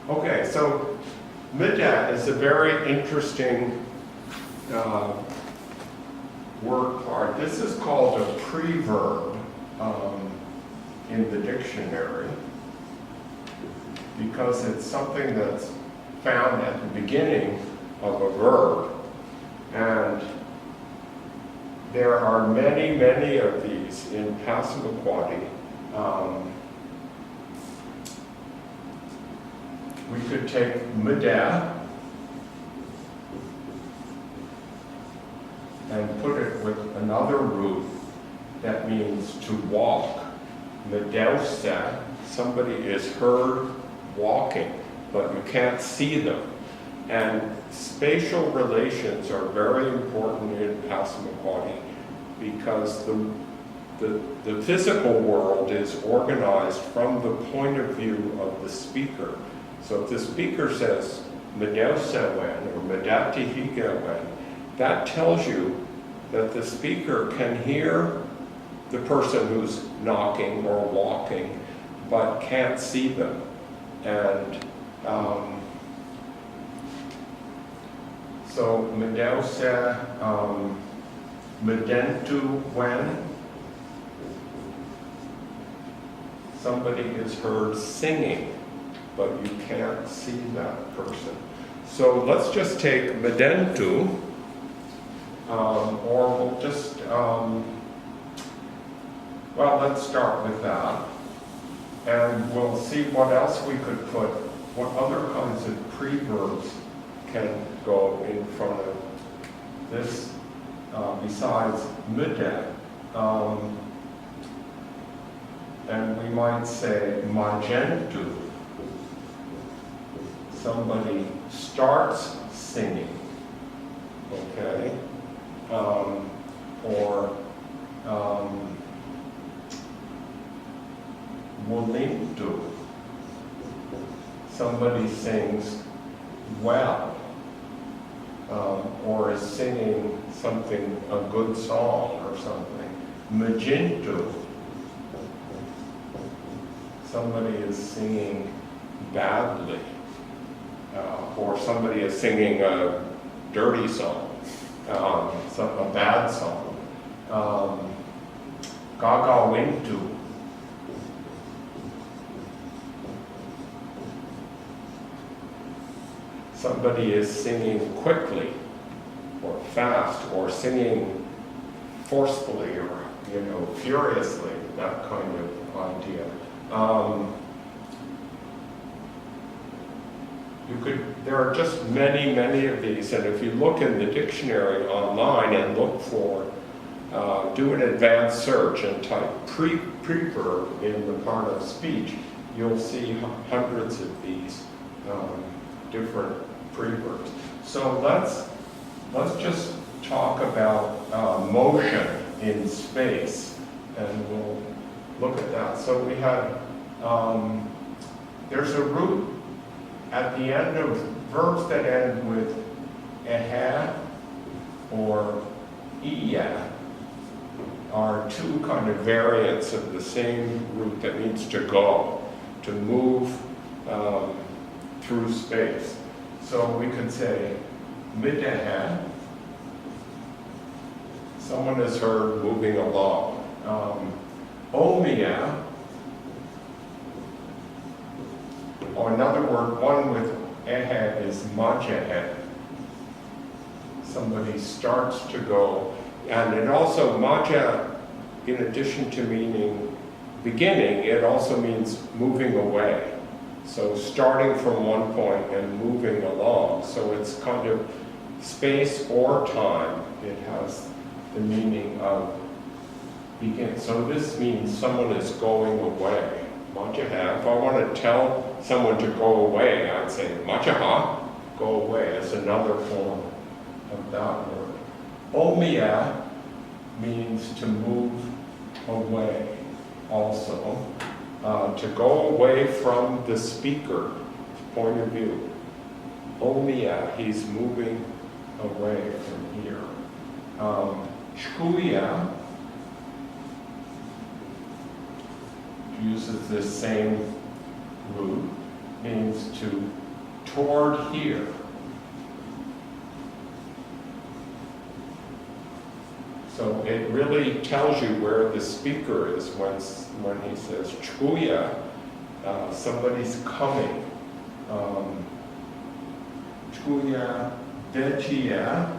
Okay, so midat is a very interesting word card. This is called a preverb in the dictionary because it's something that's found at the beginning of a verb. And there are many, many of these in Passamaquoddy. We could take midat and put it with another root that means to walk. Midausa, somebody is heard walking, but you can't see them. And spatial relations are very important in Passamaquoddy because the physical world is organized from the point of view of the speaker. So if the speaker says midausawen or midatihigawen, that tells you that the speaker can hear the person who's knocking or walking, but can't see them. And so midausa, midentu when somebody is heard singing, but you can't see that person. So let's just take midentu, or we'll just, well, let's start with that. And we'll see what else we could put, what other kinds of preverbs can go in front of this besides midat. And we might say magentu. Somebody starts singing, okay? Or mulintu. Somebody sings well, or is singing something, a good song or something. Magintu. Somebody is singing badly. Or somebody is singing a dirty song, a bad song. Gagawintu. Somebody is singing quickly or fast or singing forcefully or, furiously, that kind of idea. There are just many, many of these, and if you look in the dictionary online and look for, do an advanced search and type preverb in the part of speech, you'll see hundreds of these different preverbs. So let's just talk about motion in space, and we'll look at that. So we had, there's a root at the end of verbs that end with eha or iya are two kind of variants of the same root that means to go, to move through space. So we could say mideha, someone is heard moving along. Omia, or another word, one with ehe is majehe. Somebody starts to go, and it also, maja, in addition to meaning beginning, it also means moving away. So starting from one point and moving along. So it's kind of space or time. It has the meaning of begin. So this means someone is going away. Majaha. If I want to tell someone to go away, I'd say majaha, go away. It's another form of that word. Omia means to move away also. To go away from the speaker's point of view. Omia, he's moving away from here. Shkuya uses this same root. means toward here. So it really tells you where the speaker is when he says chuya, somebody's coming. Chuya dechia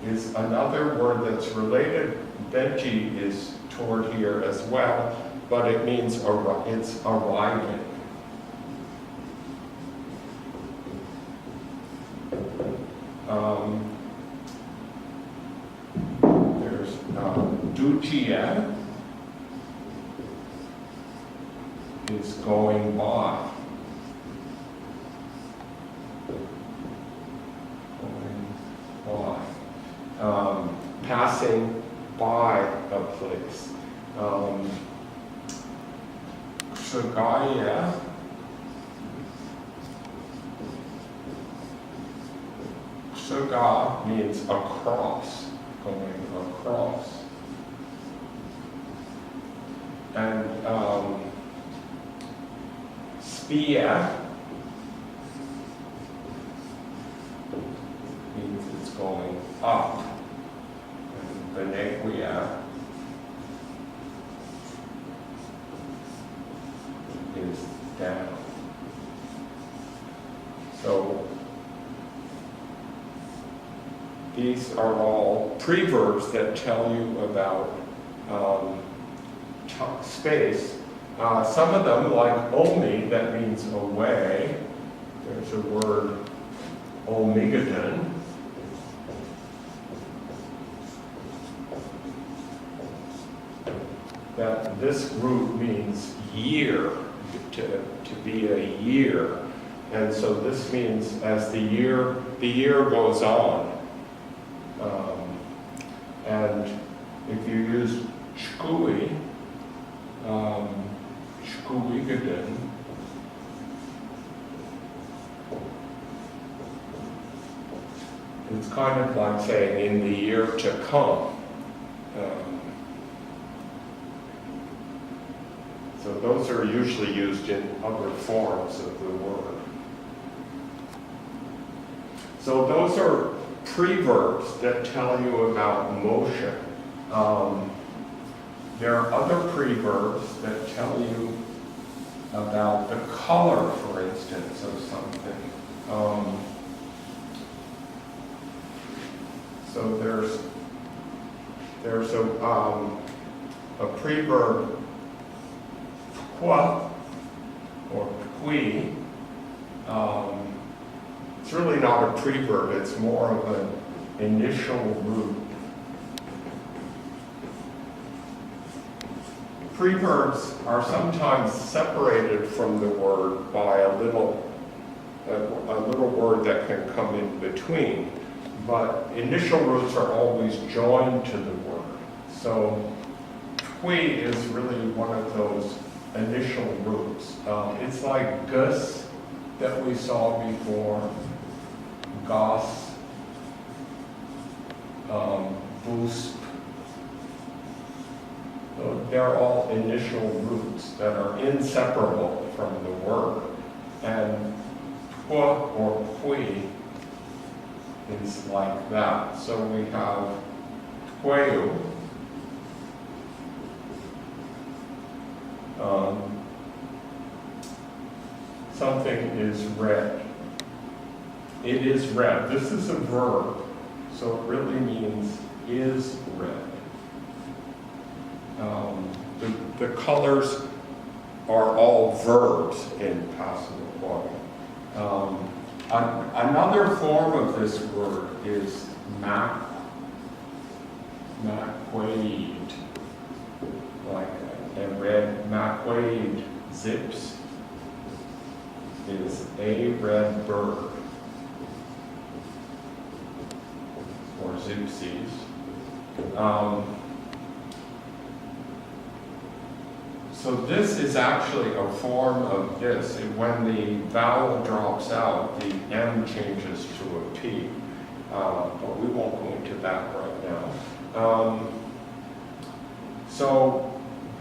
is another word that's related. Dechi is toward here as well, but it means it's arriving. There's duchia is going by. Passing by a place. Sagaya Saga means across, going across. And Spia means it's going up. Benequia is down. So these are all preverbs that tell you about space. Some of them, like omi, that means away. There's a word omigadon. That this root means year, to be a year. And so this means as the year goes on. And if you use chkui, chkuigadon, it's kind of like saying in the year to come. So those are usually used in other forms of the word. So those are preverbs that tell you about motion. There are other preverbs that tell you about the color, for instance, of something. So there's a preverb qua or qui. It's really not a preverb, it's more of an initial root. Preverbs are sometimes separated from the word by a little word that can come in between, but initial roots are always joined to the word. So qui is really one of those initial roots. It's like gus that we saw before, gos, boost. They're all initial roots that are inseparable from the word. And qua or qui is like that. So we have queu, something is red. It is red. This is a verb, so it really means is red. The colors are all verbs in Passamaquoddy. Another form of this word is maquade, like a red maquade zips is a red bird, or zipsies. So this is actually a form of this. When the vowel drops out, the M changes to a P. But we won't go into that right now. So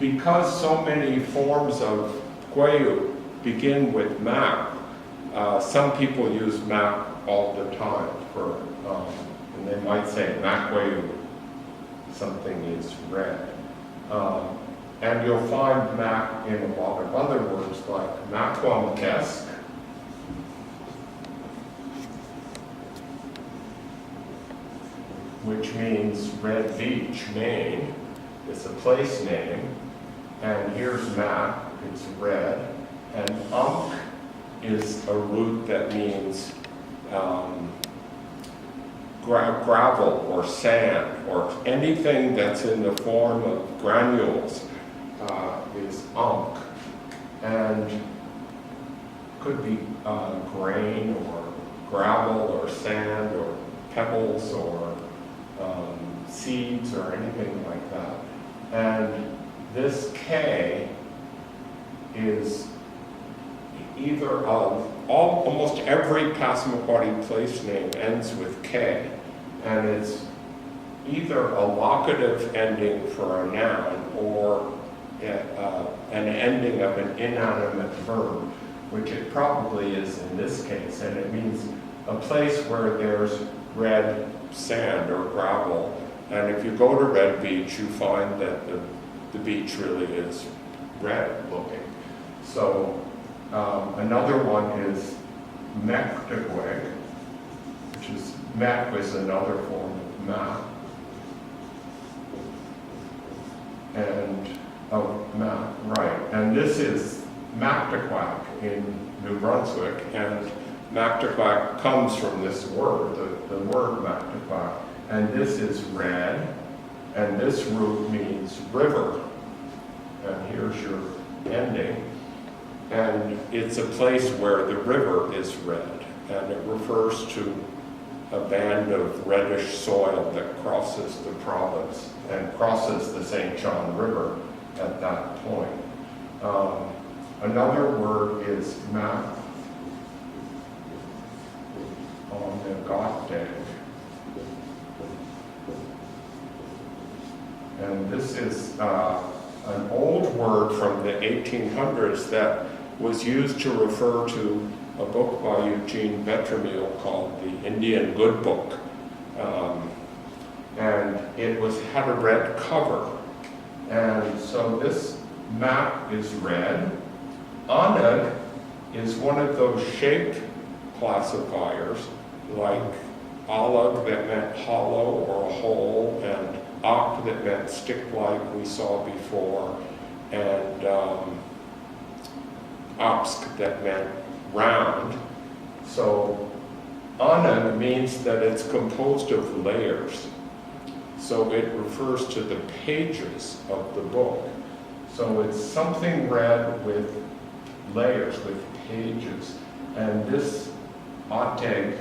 because so many forms of Kwayu begin with mak. Some people use mak all the time for, and they might say makwayu, something is red. And you'll find mak in a lot of other words like makwamkesk, which means Red Beach, Maine. It's a place name. And here's mak, it's red. And is a root that means gravel or sand or anything that's in the form of granules is and could be grain or gravel or sand or pebbles or seeds or anything like that. And this K is either of almost every Passamaquoddy place name ends with K, and it's either a locative ending for a noun or an ending of an inanimate verb, which it probably is in this case, and it means a place where there's red sand or gravel. And if you go to Red Beach, you find that the beach really is red looking. So another one is Mektegweg, which is Mek is another form of Ma. And, Ma, right. And this is Maktekwak in New Brunswick. And Maktekwak comes from this word, the word Maktekwak. And this is red. And this root means river. And here's your ending. And it's a place where the river is red, and it refers to a band of reddish soil that crosses the province and crosses the St. John River at that point. Another word is mak on the Gotdag. And this is an old word from the 1800s that was used to refer to a book by Eugene Betramil called The Indian Good Book. And it had a red cover. And so this map is red. Anag is one of those shaped classifiers, like alag that meant hollow or a hole, and ak that meant stick-like we saw before, and apsk that meant round. So anag means that it's composed of layers. So it refers to the pages of the book. So it's something red with layers, with pages. And this ateg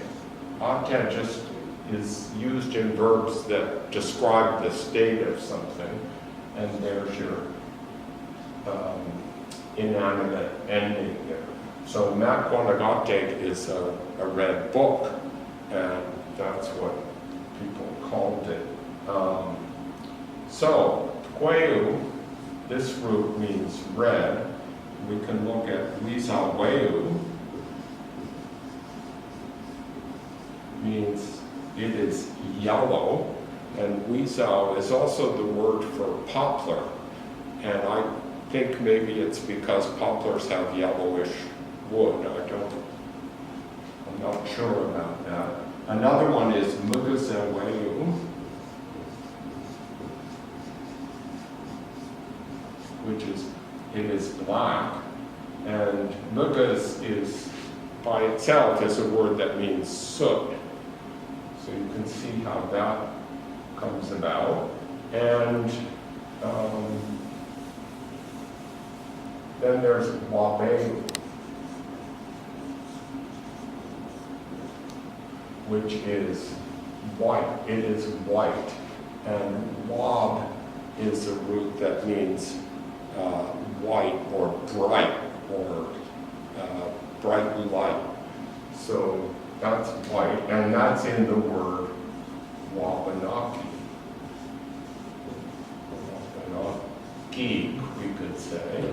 just is used in verbs that describe the state of something. And there's your inanimate ending there. So Makwanagoteg is a red book, and that's what people called it. So Kwayu, this root means red. We can look at Wisawayu, means it is yellow, and Wisau is also the word for poplar. And I think maybe it's because poplars have yellowish wood. I'm not sure about that. Another one is Mugazawayu, which is black, and mugas is by itself is a word that means soot. So you can see how that comes about. And then there's Wabayu, which is white. It is white. And Wab is a root that means white or bright or bright light. So that's white, and that's in the word Wabanaki. Wabanaki, we could say.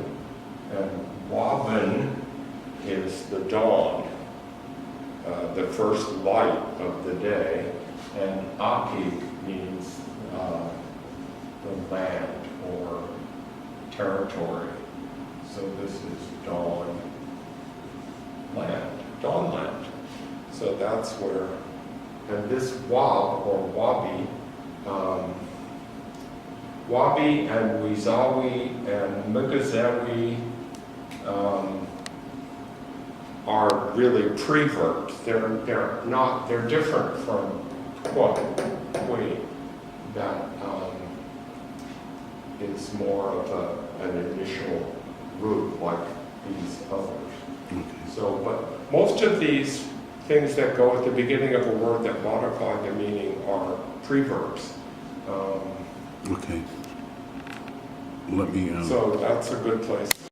And Waben is the dawn, the first light of the day. And Aki means the land or territory. So this is dawn land, dawnland. So that's where, and this Wab or Wabi, Wabi and Wizawi and Mugazewi are really preverbs. They're different from Kwi, that is more of an initial root like these others. Okay. So, but most of these things that go at the beginning of a word that modify the meaning are preverbs. Okay. Let me. So that's a good place